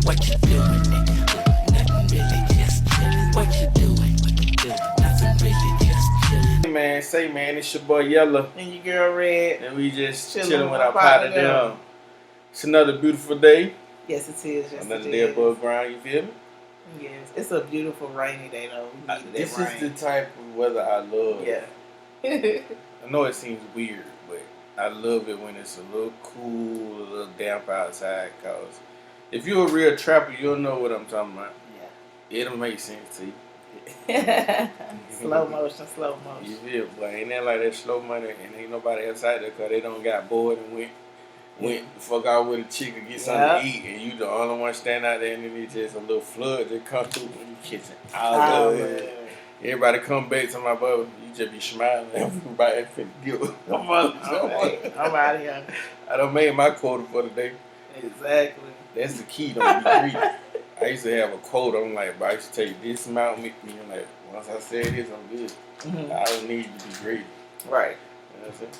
What you doing, nigga? Nothing really, just chillin'. What you doing? Nothing really, just chillin'. Hey man, say man, it's your boy Yella. And your girl Red. And we just Chilling chilling with with our my pot of partner. them. It's another beautiful day. Yes, it is. Yes, Another it day is. above ground, you feel me? Yes, it's a beautiful rainy day though. We needed This that is the rain. type of weather I love. Yeah. I know it seems weird, but I love it when it's a little cool, a little damp outside. Cause if you're a real trapper, you'll know what I'm talking about. Yeah. It'll make sense to you. Slow motion. You feel? But ain't that like that slow money and ain't nobody else out there because they don't got bored and went the fuck out with a chick and get something to eat, and you the only one standing out there, and then it's just a little flood that come through when you kitchen all good. Everybody come back to my brother, you just be smiling. Everybody finna give I'm out of here. I done made my quota for the day. Exactly. That's the key, don't be greedy. I used to have a quota. I'm like, but I used to take this amount with me. I'm like, once I say this, I'm good. Mm-hmm. I don't need to be greedy. Right. You know what I'm saying?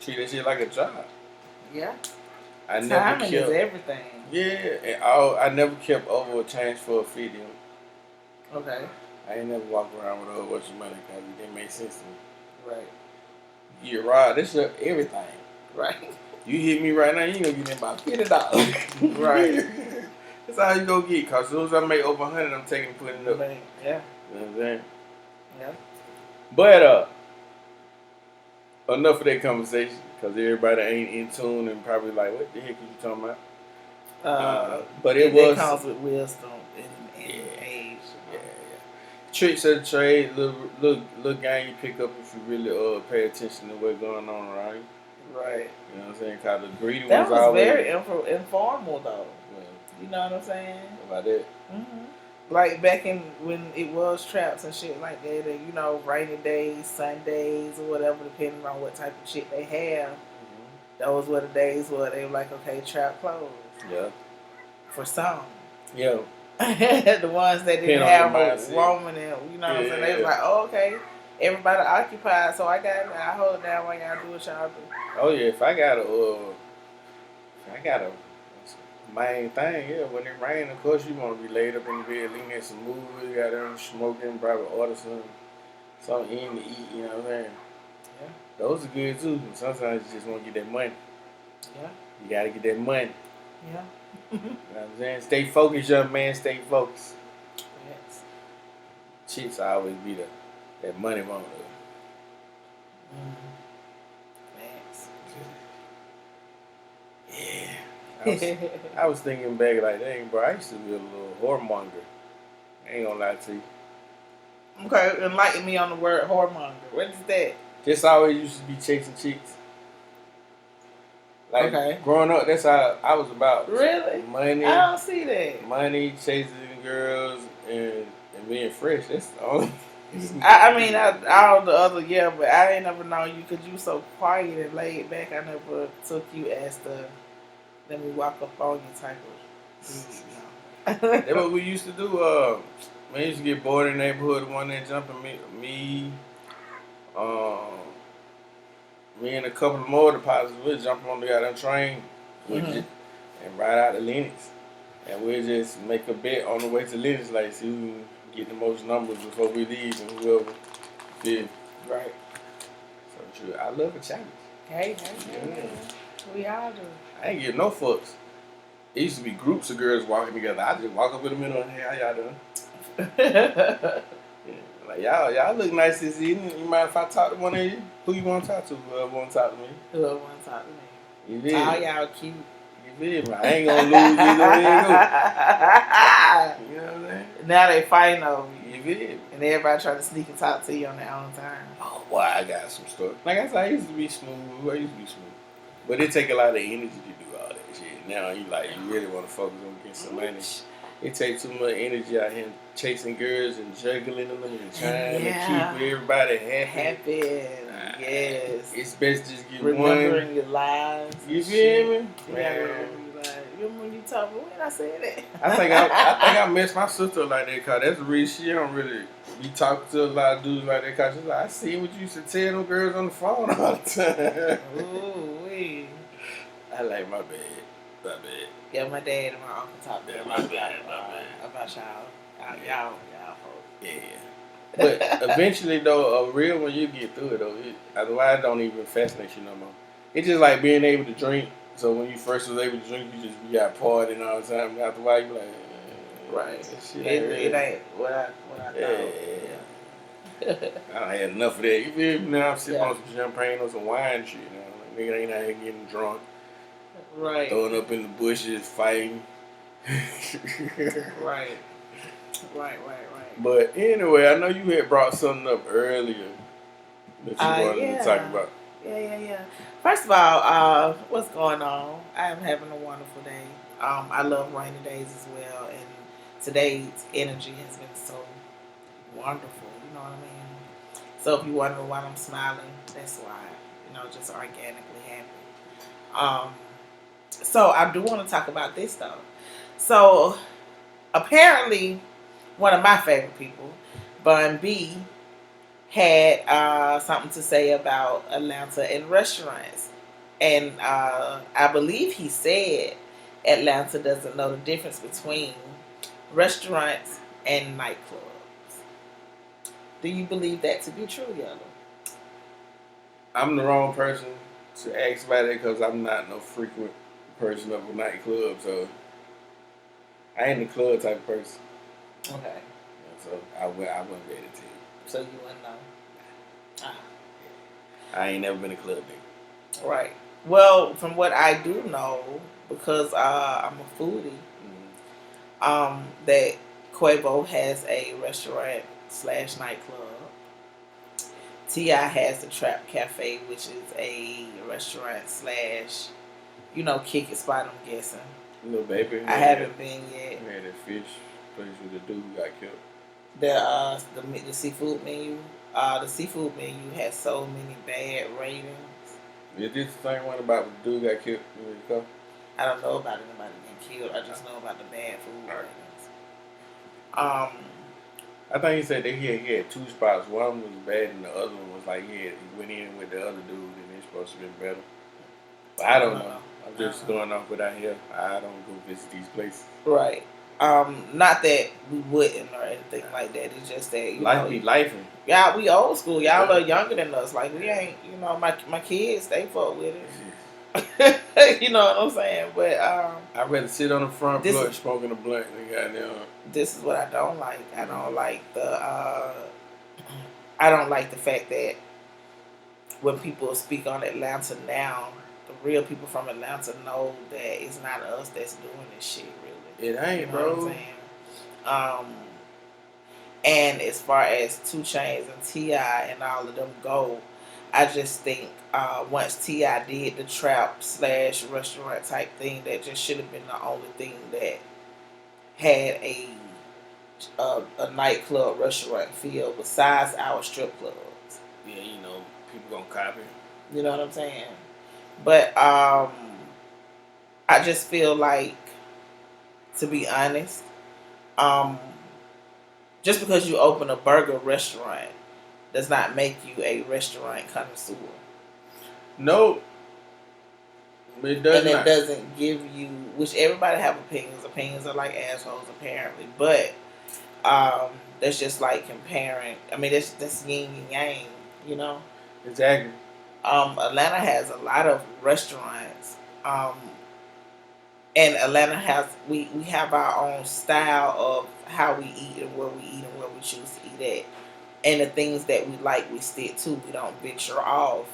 Treat that shit like a job. Yeah. I never Timing kept. is everything. Yeah, and I never kept over a change for a fee. Okay. I ain't never walked around with a whole bunch of money because it didn't make sense to me. Right. You're right. This is everything. Right. You hit me right now, you ain't gonna get me about $50. Right. That's all you gonna get. Cause as soon as I make over 100, I'm taking and putting it up. Yeah. You know what I'm saying? Yeah. But enough of that conversation. Cause everybody ain't in tune and probably like, what the heck are you talking about? But it was comes with wisdom and age. Yeah. Tricks of the trade, little game you pick up if you really pay attention to what's going on around you. Right. You know what I'm saying? Cause the greedy That ones was always very informal though. Well, You know what I'm saying? about that. Mm-hmm. Like back in when it was traps and shit like that, and, you know, rainy days, Sundays, or whatever, depending on what type of shit they have. Mm-hmm. Those were the days where they were like, okay, trap closed. Yeah. For some. Yeah. The ones that didn't have a woman in, you know what I'm saying? They was like, oh, okay, everybody occupied, so I got it. I hold it down while y'all do what y'all do. Oh yeah, if I got a main thing, yeah, when it rain, of course you want to be laid up in the bed, looking at some movies, got them smoking, probably order something in to eat, you know what I'm saying? Yeah. Those are good too. And sometimes you just want to get that money. Yeah. You gotta get that money. Yeah. You know what I'm saying? Stay focused, young man, stay focused. Yes. Chicks always be that money monger. Thanks. Yeah. I was thinking back like, dang, bro, I used to be a little whoremonger. I ain't gonna lie to you. Okay, enlighten me on the word whoremonger. What is that? Just always used to be chasing chicks. Like, growing up, that's how I was about. Really? Money. I don't see that. Money, chasing girls, and being fresh. That's the only. I mean, all the other, yeah, but I ain't never known you because you so quiet and laid back. I never took you as the let me walk up on you type of. That's what we used to do. Man, used to get bored in the neighborhood. One day jumping me and a couple of more depositors, we'd jump on the goddamn train and ride out to Lennox. And we'd just make a bet on the way to Lennox, like, see who can get the most numbers before we leave and whoever did. Right. So true. I love a challenge. Hey. We all do. I ain't give no fucks. It used to be groups of girls walking together. I just walk up in the middle and, hey, how y'all doing? Like, y'all look nice this evening. You mind if I talk to one of you? Who you want to talk to? Whoever want to talk to me. Whoever want to talk to me. You feel all me? y'all cute. You feel me? I ain't gonna lose either way. You know what I'm saying? Now they fighting over you. You feel me? And everybody trying to sneak and talk to you on their own time. Oh, boy, I got some stuff. Like I said, I used to be smooth. But it take a lot of energy to do all that shit. Now you really want to focus on getting some money. It takes too much energy out here chasing girls and juggling them and trying to keep everybody happy. Yes. It's best just get remembering one. Your lives. You feel me? Man. Remember when you talk, but when I said that? I think I messed my sister up like that because that's the reason she don't really be talking to a lot of dudes like that because she's like, I see what you used to tell them girls on the phone all the time. Ooh, wee. I like my bad. Yeah, my dad and my uncle talked Yeah, to my us bad, my bad. about y'all. Y'all folks. Yeah. But eventually, though, a real when you get through it, though, otherwise it don't even fascinate you no more. It's just like being able to drink. So when you first was able to drink, you got partying all the time. After a while, you like, Right. this shit It ain't what I yeah. thought. I done had enough of that. You feel me? Now I'm sipping Yeah. on some champagne or some wine and shit. You know? Like, nigga ain't out here getting drunk, Right. throwing up in the bushes, fighting. Right. But anyway, I know you had brought something up earlier that you wanted to talk about. Yeah. First of all, what's going on? I am having a wonderful day. I love rainy days as well, and today's energy has been so wonderful. You know what I mean? So if you wonder why I'm smiling, that's why. Just organically happy. So I do want to talk about this though. So apparently, one of my favorite people, Bun B, had something to say about Atlanta and restaurants. And I believe he said Atlanta doesn't know the difference between restaurants and nightclubs. Do you believe that to be true, Yellow? I'm the wrong person to ask about it because I'm not no frequent person of a nightclub, so I ain't a club type of person. Okay. So I wouldn't be able to tell you. So you wouldn't know? I ain't never been a club nigga. Right. Well, from what I do know, because I'm a foodie, that Quavo has a restaurant / nightclub. T.I. has the Trap Cafe, which is a restaurant / kick it spot, I'm guessing. Little baby. I haven't been yet. We had that fish place with the dude who got killed. The seafood menu. The seafood menu has so many bad ratings. Is this the same one about the dude got killed? I don't know about anybody getting killed. I just know about the bad food ratings. I think he said that he had two spots. One was bad and the other one was like he went in with the other dude and it's supposed to be better. But I don't know. I'm just going off what I hear. I don't go visit these places. Right. Not that we wouldn't or anything like that. It's just that life be lifing. Y'all, we old school. Y'all are younger than us. Like we ain't. My kids they fuck with it. You know what I'm saying? But I'd rather sit on the front porch smoking a blunt than goddamn. This is what I don't like. I don't like the fact that when people speak on Atlanta now, the real people from Atlanta know that it's not us that's doing this shit. Really, it ain't, bro. What I'm saying? And as far as 2 Chainz and T.I. and all of them go, I just think once T.I. did the trap / restaurant type thing, that just should have been the only thing that had a nightclub restaurant feel besides our strip clubs. Yeah, people gonna copy. You know what I'm saying? But I just feel like, to be honest, just because you open a burger restaurant does not make you a restaurant connoisseur. No. It does and not. It doesn't give you, which everybody have opinions. Opinions are like assholes apparently. But that's just like comparing. I mean, that's yin and yang, you know? Exactly. Atlanta has a lot of restaurants. And Atlanta has, we have our own style of how we eat and where we eat and where we choose to eat at. And the things that we like, we stick to. We don't venture off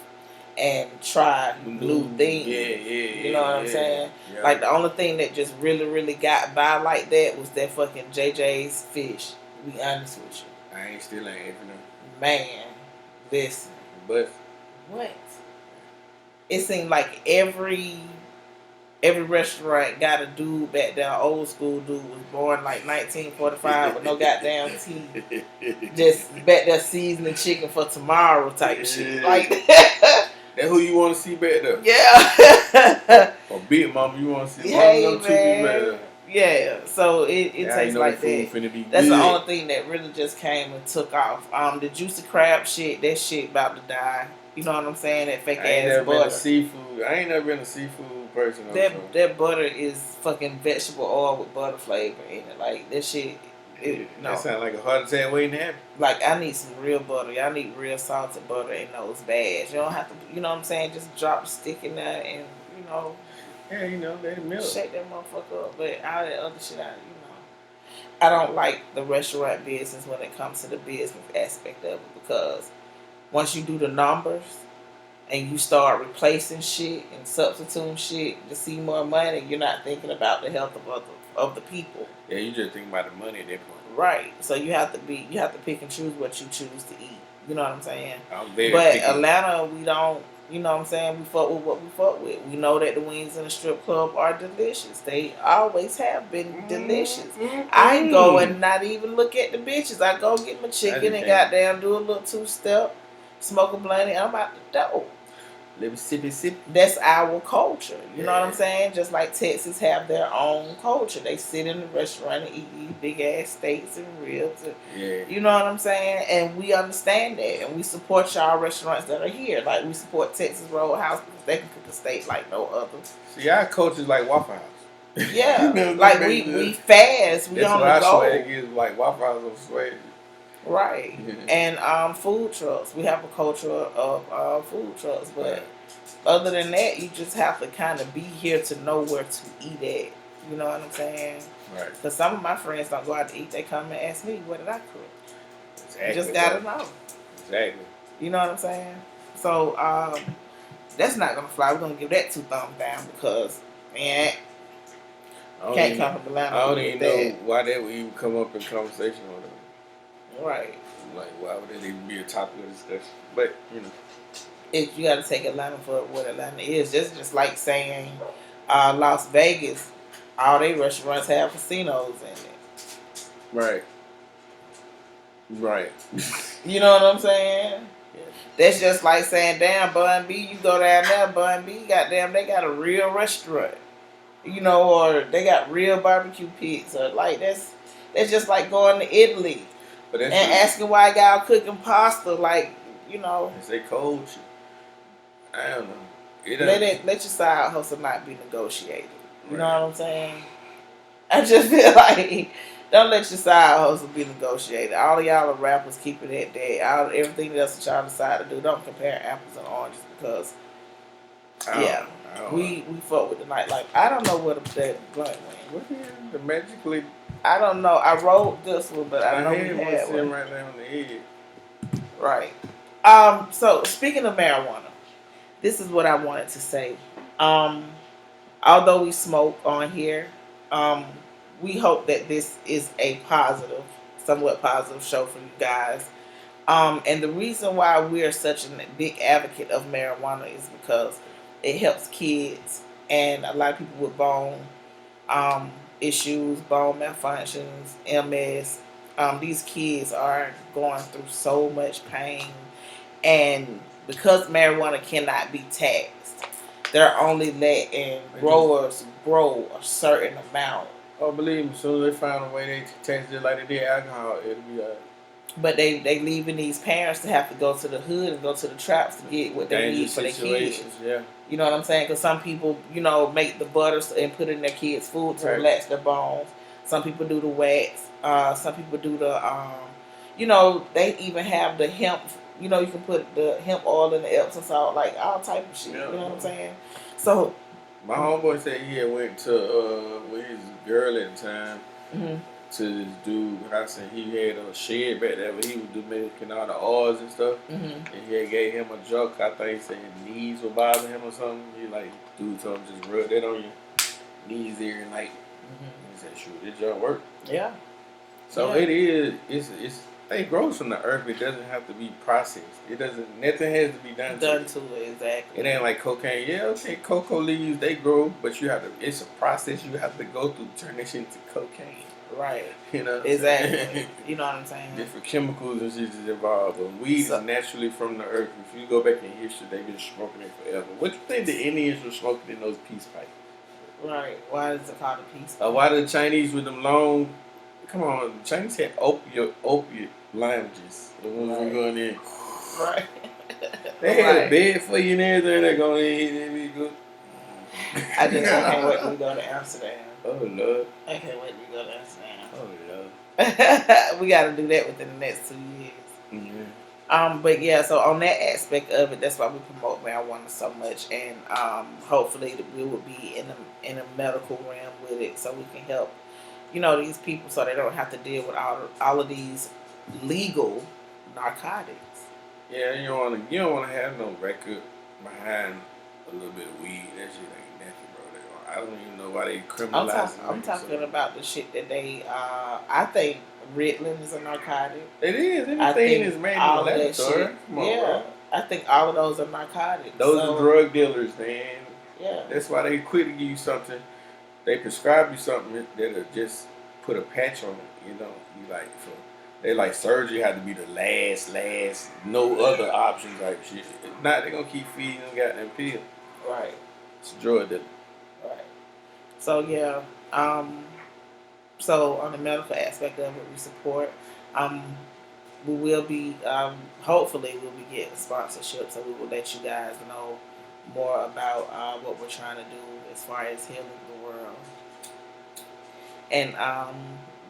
and try new things. You know what I'm saying? Yeah. Like the only thing that just really, really got by like that was that fucking JJ's fish. To be honest with you. I ain't still ain't for them. Man, listen. But what? It seemed like every restaurant got a dude back there, old school dude, was born like 1945 with no goddamn teeth. Just back there seasoning chicken for tomorrow type shit. Like that who you want to see back there? Yeah. Or Big Mama, you want to see hey, one of them two back there? Yeah, so it tastes like that. That's the only thing that really just came and took off. The Juicy Crab shit, that shit about to die. You know what I'm saying? That fake ass butter. I ain't never been a seafood person. That butter is fucking vegetable oil with butter flavor in it. Like that shit. No. That sounds like a heart attack waiting to happen. Like I need some real butter. Y'all need real salted butter in those bags. You don't have to. You know what I'm saying? Just drop the stick in there and Yeah, let it melt. shake that motherfucker up. But all that other shit, I don't like the restaurant business when it comes to the business aspect of it, because once you do the numbers and you start replacing shit and substituting shit to see more money, you're not thinking about the health of the people. Yeah, you just think about the money at that point. Right. So you have to pick and choose what you choose to eat. You know what I'm saying? I'm very But picky. Atlanta, we don't. You know what I'm saying? We fuck with what we fuck with. We know that the wings in the strip club are delicious. They always have been delicious. I go and not even look at the bitches. I go get my chicken and goddamn do a little 2-step, smoke a blunt, and I'm out the door. Little sippy. That's our culture. You know what I'm saying? Just like Texas have their own culture. They sit in the restaurant and eat these big ass steaks and ribs. And, you know what I'm saying? And we understand that. And we support y'all restaurants that are here. Like we support Texas Roadhouse because they can cook a steak like no other. See, our culture is like Waffle House. Yeah. Like we fast. We on the go. That's what I is like Waffle House on swag. Right. And food trucks. We have a culture of food trucks, but other than that, you just have to kind of be here to know where to eat at. You know what I'm saying? Right. Because some of my friends don't go out to eat. They come and ask me, what did I cook? Exactly. You just gotta know. Exactly. You know what I'm saying? So that's not gonna fly. We're gonna give that 2 thumbs down because man, can't come from Atlanta. I don't even know why that would even come up in conversation with them. Right. Like, why would that even be a topic of discussion? But, you got to take Atlanta for what Atlanta is. Just like saying Las Vegas, all they restaurants have casinos in it. Right. Right. You know what I'm saying? Yeah. That's just like saying, damn, Bun B, you go down there, Bun B, goddamn, they got a real restaurant. Or they got real barbecue pits. Or like, that's just like going to Italy. And asking why y'all cooking pasta, like, It's their culture. I don't know. Let your side hustle not be negotiated. You know what I'm saying? I just feel like, don't let your side hustle be negotiated. All of y'all are rappers, keep it at that. Everything else that y'all decide to do, don't compare apples and oranges because, we fuck with the nightlife. I don't know where that blunt went. The magically... I don't know. I wrote this one, but I know we had one. Right there on the head. Right. So speaking of marijuana, this is what I wanted to say. Although we smoke on here, we hope that this is a somewhat positive show for you guys. And the reason why we're such a big advocate of marijuana is because it helps kids and a lot of people with bone issues, bone malfunctions, MS. These kids are going through so much pain, and because marijuana cannot be taxed, they're only letting growers grow a certain amount. Oh, believe me, as soon as they find a way they tax it like they did alcohol, it'll be alright. But they leaving these parents to have to go to the hood and go to the traps to get what they need for their kids. Yeah. You know what I'm saying? Because some people, make the butter and put it in their kids' food to relax their bones. Some people do the wax. Some people do the, they even have the hemp. You can put the hemp oil in the Epsom salt, like all type of shit. Yeah. You know what I'm saying? So my homeboy said he had went to with his girl at the time to this dude. I said he had a shed back there where he was making all the oils and stuff. And he had gave him a drug. I think he said his knees were bothering him or something. He dude told him just rub that on your knees every night. He said, sure, this drug work. Yeah. So it is. It grows from the earth. It doesn't have to be processed. Nothing has to be done to it. Exactly. It ain't like cocaine. Yeah, okay, cocoa leaves, they grow, but it's a process you have to go through to turn this into cocaine. Right. Exactly. You know what I'm saying? Different chemicals and shit is involved. But weed is naturally from the earth. If you go back in history, they've been smoking it forever. What do you think the Indians were smoking in those peace pipes? Right. Why is it called a peace pipe? Why the Chinese with them long... Come on, the Chinese had opiate lounges. The ones who going in. Right. They had a bed for you and everything. They're going in and be good. I can't wait to go to Amsterdam. Oh Lord. I can't wait to go to Amsterdam. Oh Lord. We got to do that within the next 2 years. Mm-hmm. But yeah, so on that aspect of it, that's why we promote marijuana so much, and hopefully we will be in a medical realm with it, so we can help, these people, so they don't have to deal with all of these legal narcotics. Yeah, you don't wanna have no record behind a little bit of weed. That shit ain't nothing, bro. I don't even know why they criminalizing. I'm talking about the shit that they. I think Ritalin is a narcotic. It is. I Anything think is made in all the of that laboratory. shit. Come on, Yeah, bro. I think all of those are narcotics. Those are drug dealers, man. Yeah. That's why they quit to give you something. They prescribe you something that'll just put a patch on it. You like they like surgery had to be the last, no other option type shit. If not, they gonna keep feeding them goddamn pill. Right. It's a drug dealer. Right. So yeah. So on the medical aspect of it, we support. We will be hopefully we'll be getting sponsorship, so we will let you guys know more about what we're trying to do as far as healing the world, and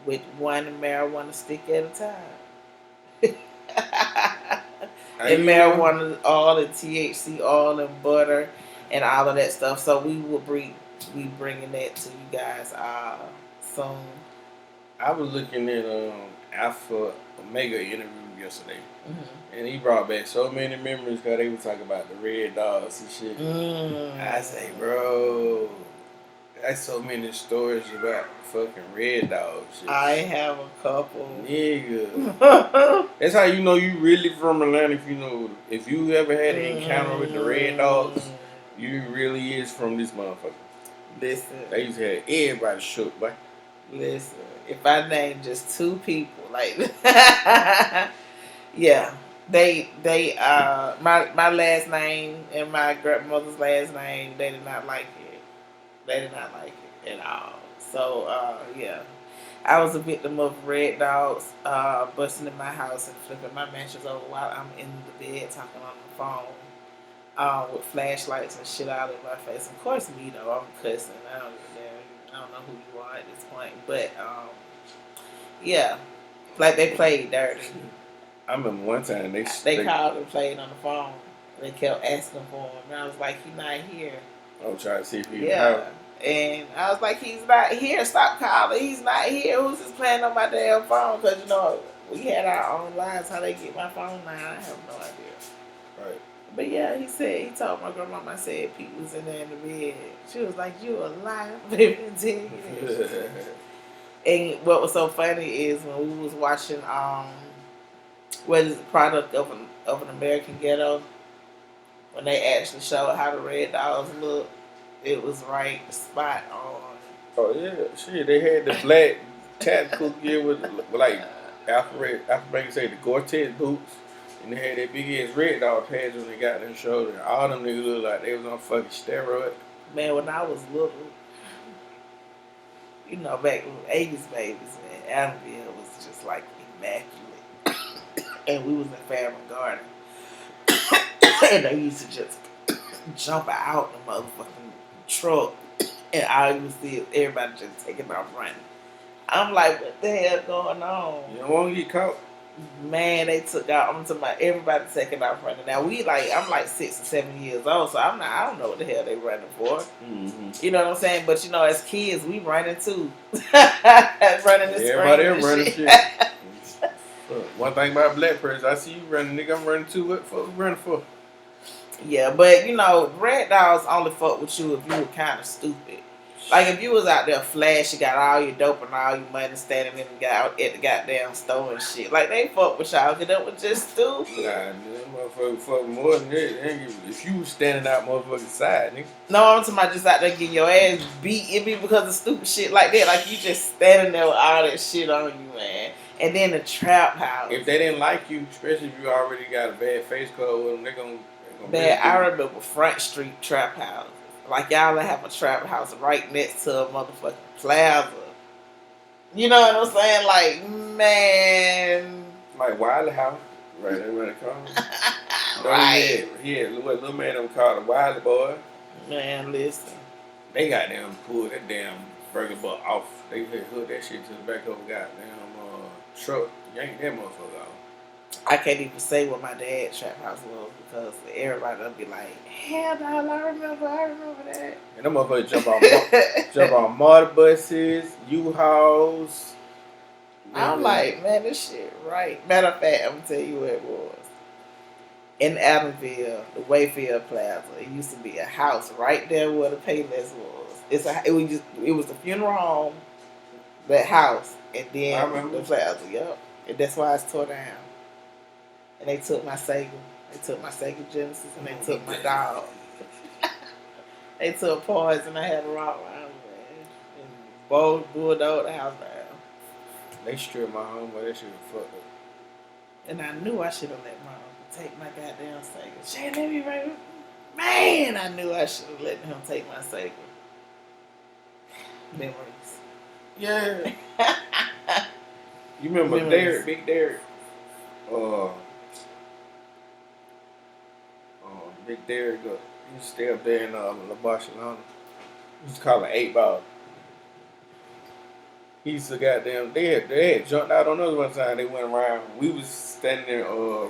with one marijuana stick at a time. And marijuana oil and THC oil and butter and all of that stuff. So we will be bringing that to you guys soon. I was looking at Alpha Omega interview yesterday, Mm-hmm. and he brought back so many memories because they were talking about the red dogs and shit. I say, bro, that's so many stories about fucking red dog shit. I have a couple. Nigga. That's how you know you really from Atlanta. If you ever had an encounter with the red dogs, you really is from this motherfucker. Listen. They used to have everybody shook, boy. Listen. If I name just two people, like, yeah, they my last name and my grandmother's last name, they did not like it. They did not like it at all. So yeah, I was a victim of red dogs busting in my house and flipping my mattress over while I'm in the bed talking on the phone with flashlights and shit out in my face. Of course, me though, I'm cussing. I don't know who you are at this point, but yeah, like they played dirty. I remember one time they called and played on the phone. They kept asking for him, and I was like, "He's not here." I'm trying to see if he's out. And I was like, "He's not here. Stop calling. He's not here. Who's just playing on my damn phone?" Because we had our own lives. How they get my phone now, I have no idea. Right. But yeah, he told my grandmama, said Pete was in there in the bed. She was like, "You a liar, baby." And what was so funny is when we was watching what is the product of an American Ghetto, when they actually showed how the red dogs look, it was right spot on. Oh yeah, shit. They had the black tactical gear with like Alpha say the Gore-Tex boots, and they had that big ass red dog pads on they got their shoulder. All them niggas look like they was on fucking steroid. Man, when I was little, back in the 80s babies, man, Adamville was just like immaculate. And we was in Fairmont Garden. And they used to just jump out the motherfucking truck. And all you see is everybody just taking off running. I'm like, what the hell going on? You don't want to get caught? Man, they took out. I'm talking about everybody taking off running. Now I'm like 6 or 7 years old, so I don't know what the hell they running for. Mm-hmm. You know what I'm saying? But as kids, we running too. Running this. Everybody else running shit. One thing about black person, I see you running, nigga. I'm running too. What fuck you running for? Yeah, but red dogs only fuck with you if you were kind of stupid. Like if you was out there flash, you got all your dope and all your money standing in at the goddamn store and shit. Like they fuck with y'all because that was just stupid. Nah, that motherfucker fuck more than that. If you was standing out motherfucking side, nigga. No, I'm talking about just out there getting your ass beat. It be because of stupid shit like that. Like you just standing there with all that shit on you, man. And then the trap house. If they didn't like you, especially if you already got a bad face code with them, they gonna man, I remember Front Street trap house. Like y'all have a trap house right next to a motherfucking plaza. You know what I'm saying? Like, man. Like Wiley House. Right, that's what it called. Right. Yeah, what little man them called a Wiley boy. Man, listen. They got them pulled that damn burger butt off. They hooked that shit to the back of a goddamn truck. Yank that motherfucker off. I can't even say what my dad's trap house was because everybody will be like, hell no, I remember that. And them motherfuckers jump on motor buses, U-Hauls. I'm like, man, this shit right. Matter of fact, I'm gonna tell you where it was. In Adamville, the Wayfield Plaza. It used to be a house right there where the Payless was. It was the funeral home, that house, and then the plaza. Yep. And that's why it's tore down. And they took my Sega. They took my Sega Genesis, and they took my dog. They took Poison. I had a Rottweiler, man. And bulldog the house down. They stripped my home, but that shit was fucked up. And I knew I should have let my uncle take my goddamn Sega. Shit, let me right. Man, I knew I should have let him take my Sega. Memories. Yeah. You remember Memories. Derek, Big Derek? Big Derek, he used to stay up there in La Barcelona. We used to call it 8 Ball. He used to goddamn, they had jumped out on us one time. They went around. We was standing in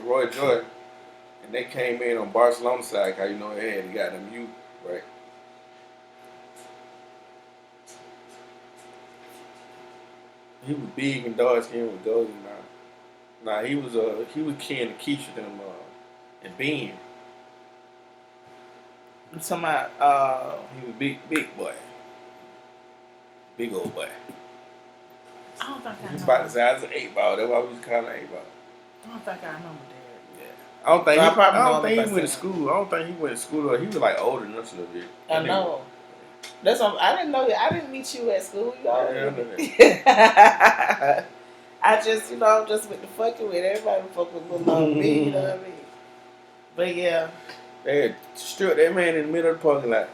Roy Joy, and they came in on Barcelona side. Cause you know they had the goddamn U, right? He was big and dark skinned with golden now. Nah, he was kin to Keisha them and Ben. I'm talking about, He was big boy. Big old boy. I don't think I He was know. about the size of 8 Ball. That's why we was calling him 8 Ball. I don't think I remember that. Yeah. I don't think So I he, probably I know don't think him he if I went to said school. I don't think he went to school. He was like older than us a little bit. I know. That's what I didn't know. I didn't meet you at school. You Yeah, I know. know that. I just, just with the fucking with everybody fuck with little old me, you know what I mean? But yeah. They had stripped that man in the middle of the parking lot.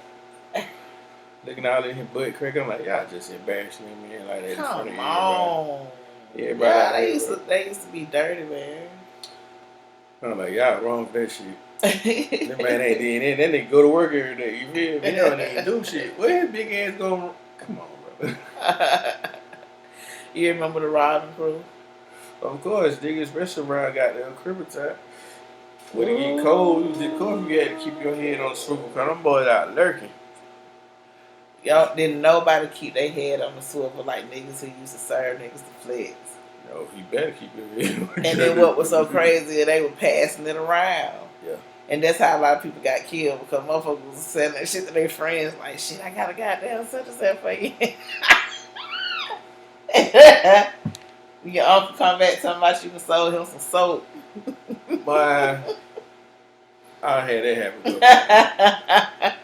Looking out at his butt crack. I'm like, y'all just embarrassing me, man, like that in front of Come everybody. on. Everybody Yeah, out there, they used to be dirty, man. I'm like, y'all wrong for that shit. That man ain't doing it. That nigga go to work every day. You feel me? He don't even do shit. Where his big ass going? Come on, bro. You remember the Robin Crew? Of course, nigga, especially around goddamn Christmas time. When it get cold, you had to keep your head on the swivel. Cause them boys out lurking. Y'all didn't nobody keep their head on the swivel like niggas who used to serve niggas to flex. No, you better keep your head on. And then what was so crazy, they were passing it around. Yeah. And that's how a lot of people got killed because motherfuckers was selling that shit to their friends like, shit, I got a goddamn such and such for you. Your uncle come back talking about you can sold him some soap. Boy, I had that happen.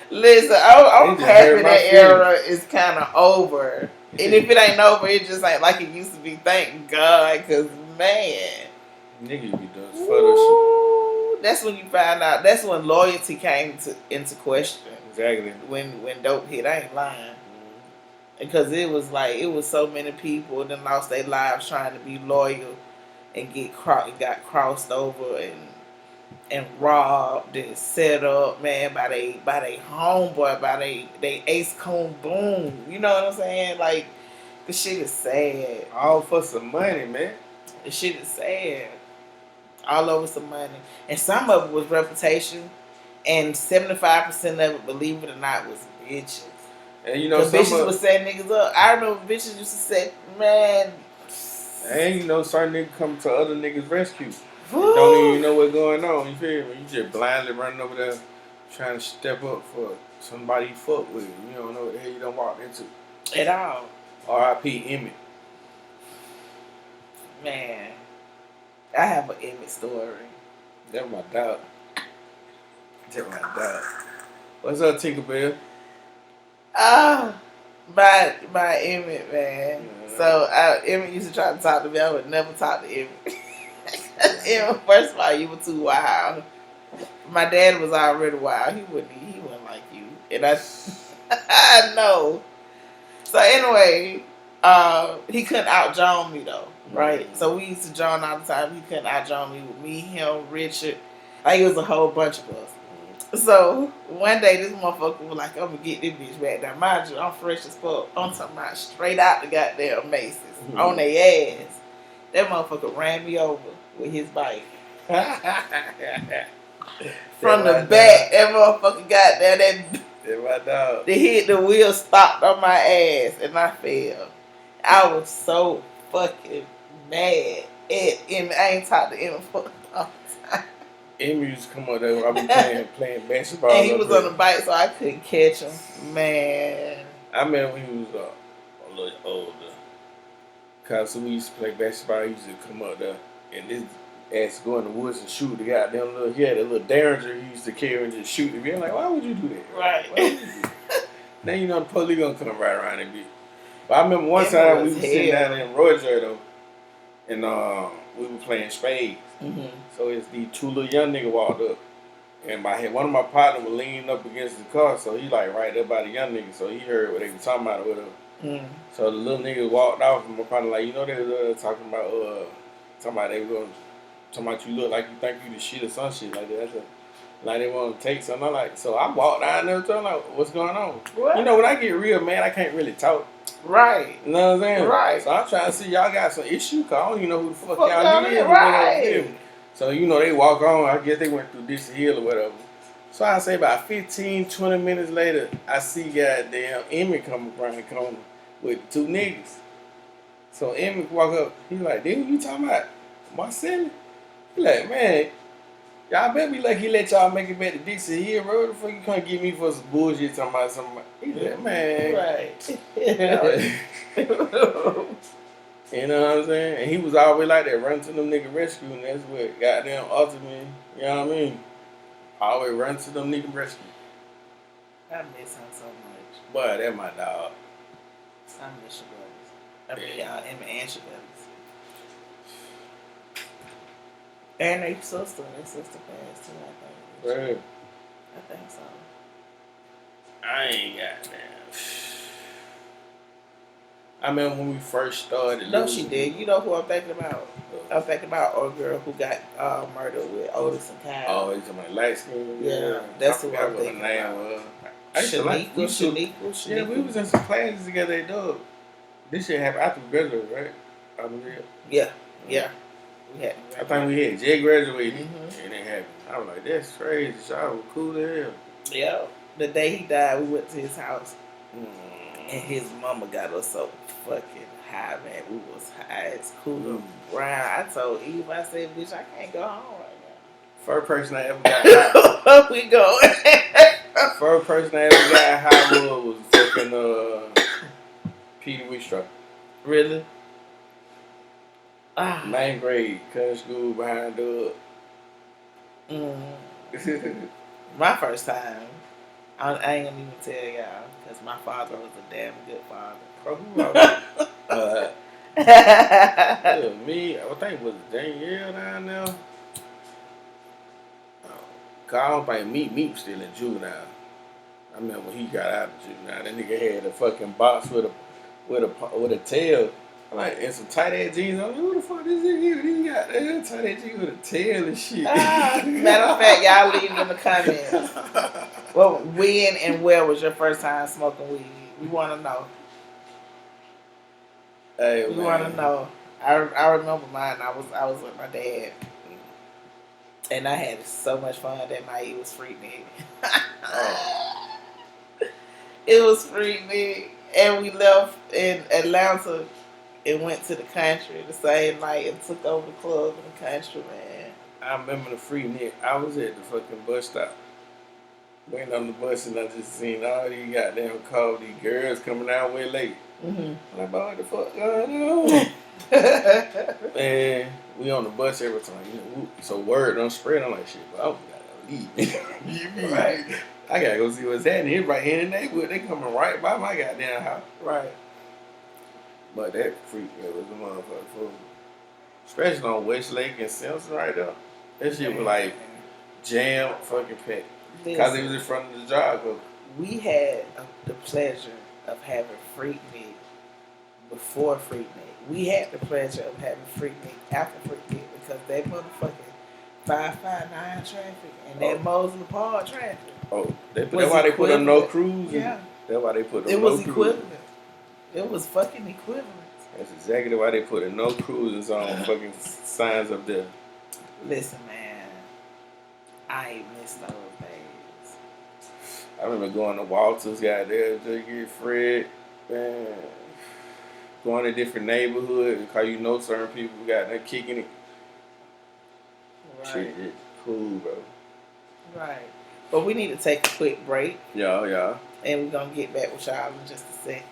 Listen, I'm It just happy hurt my that feelings. era is kind of over. And if it ain't over, it just ain't like it used to be. Thank God, because man, Niggas be doing photo shit. that's when you find out. That's when loyalty came into question. Exactly. When dope hit, I ain't lying. Because it was so many people that lost their lives trying to be loyal and got crossed over and robbed and set up, man, by they homeboy, by they Ace Coon Boom. You know what I'm saying? Like, the shit is sad. All for some money, man. The shit is sad. All over some money. And some of it was reputation. And 75% of it, believe it or not, was bitches. And you know, The bitches was setting niggas up. I remember bitches used to say, man. and you know, certain niggas come to other niggas' rescue. Woo. Don't even know what's going on. You feel me? You just blindly running over there trying to step up for somebody you fuck with. You don't know what the hell you done walked into. At all. R.I.P. Emmett. Man. I have an Emmett story. That's my dog. That's my dog. What's up, Tinkerbell? Oh, my Emmett, man. Yeah. So Emmett used to try to talk to me. I would never talk to Emmett. Emmett, first of all, you were too wild. My dad was already wild. He wouldn't like you. And I know. So anyway, he couldn't out-John me though, right? So we used to John all the time. He couldn't out-John me with me, him, Richard. Like, it was a whole bunch of us. So one day this motherfucker was like, I'm gonna get this bitch back. Now mind you, I'm fresh as fuck. I'm talking about straight out the goddamn Macy's on their ass. That motherfucker ran me over with his bike. From the back, that motherfucker got there, That's my dog. they hit the wheel, stopped on my ass, and I fell. I was so fucking mad. And I ain't talked to him for a long time. Emmy used to come up there. I be playing basketball. And he was on the bike, so I couldn't catch him. Man. I remember when he was a little older. Cause we used to play basketball. He used to come up there, and this ass go in the woods and shoot the goddamn little. He had a little Derringer he used to carry and just shoot. I'm like, why would you do that? Right. Why would you do that? Now you know the police gonna come right around and be. But I remember one time we was sitting down in Roger though, and we were playing spades. Mm-hmm. So it's these two little young niggas walked up, and one of my partners was leaning up against the car, so he like right there by the young nigga, so he heard what they were talking about or whatever. Mm-hmm. So the little nigga walked off, and my partner like, you know, they were talking about they were going talking about you look like you think you the shit or some shit like that. Like they want to take something. I'm like, so I walked down there, telling like, what's going on? What? You know, when I get real mad, I can't really talk. Right. You know what I'm saying? Right. So I'm trying to see y'all got some issue, cause I don't even know who the fuck y'all is. Right. So, you know, they walk on. I guess they went through this hill or whatever. So I say about 15, 20 minutes later, I see goddamn Emmy come around the corner with two niggas. So Emmy walk up. He like, dude, you talking about Marcelli? He like, man, y'all better be lucky he let y'all make it back to Dixie Hill, bro. What the fuck you can't get me for some bullshit talking about something? He like, man. Right. You know what I'm saying? And he was always like that, run to them nigga rescue, and that's what goddamn ultimate, you know what I mean? Always run to them nigga rescue. I miss him so much. Boy, that's my dog. I miss your brothers. I mean, y'all, Emma and your brothers. And their sister passed too, I think. Right. I think so. I ain't got that. I remember when we first started. No, she did. You know who I'm thinking about? I'm thinking about old girl who got murdered with Otis and Kyle. Oh, he's talking about light skin? Yeah, that's I who forgot I'm what thinking her name about. was. Shaniqua. Yeah, we was in some classes together at Dub. This shit happened after we graduated, right? I believe. Yeah. We had. I think we had Jay graduated, Mhm. and it happened. I was like, that's crazy. Y'all was cool as hell. Yeah. The day he died, we went to his house, Mm. and his mama got us so fucking high, man. We was high as cool brown. I told Eve, I said, bitch, I can't go home right First person I ever got high. now. We going. First person I ever got high was fucking Peter Wistrow. Really? Ah. 9th grade, country school behind Dub. My first time. I ain't gonna even tell y'all because my father was a damn good father. Bro, who wrote it? Me, I think it was Danielle down there. I don't think Meat was still in juvenile. I remember when he got out of juvenile, that nigga had a fucking box with a tail. Like, and some tight ass jeans. I'm like, who the fuck this nigga? He got that tight ass jeans with a tail and shit. Matter of fact, y'all leave in the comments. Well, when and where was your first time smoking weed? We want to know. Hey, We want to know. I remember mine. I was with my dad, and I had so much fun that night. It was Freaknik. It was Freaknik, and we left in Atlanta and went to the country the same night and took over the club in the country, man. I remember the Freaknik. I was at the fucking bus stop. Waiting on the bus and I just seen all these goddamn cars, these girls coming out way late. Mm-hmm. I'm like, what the fuck going on? Man, we on the bus every time. You know, so word don't spread. I'm like, shit, but I gotta leave. Right. I gotta go see what's happening. It's right here in the neighborhood. They coming right by my goddamn house. Right. But that freak was a motherfucker fool. Especially on Westlake and Simpson right there. That shit was like jam fucking packed. Because it was in front of the job. We had the pleasure of having Freaknik before Freaknik. We had the pleasure of having Freaknik after Freaknik because that motherfucking 559 traffic and that Mosley Park traffic. Oh, that's Was why they put a no equivalent. cruise. Yeah. That's why they put a It no was cruise. equivalent. It was fucking equivalent. That's exactly why they put a no cruises on fucking signs up there. Listen, man, I ain't missed those days. I remember going to Walters, got there to get Fred, man. Going to different neighborhoods because you know certain people got there kicking it. Right. Shit, it's cool, bro. Right. But we need to take a quick break, Yeah. and we're going to get back with y'all in just a second.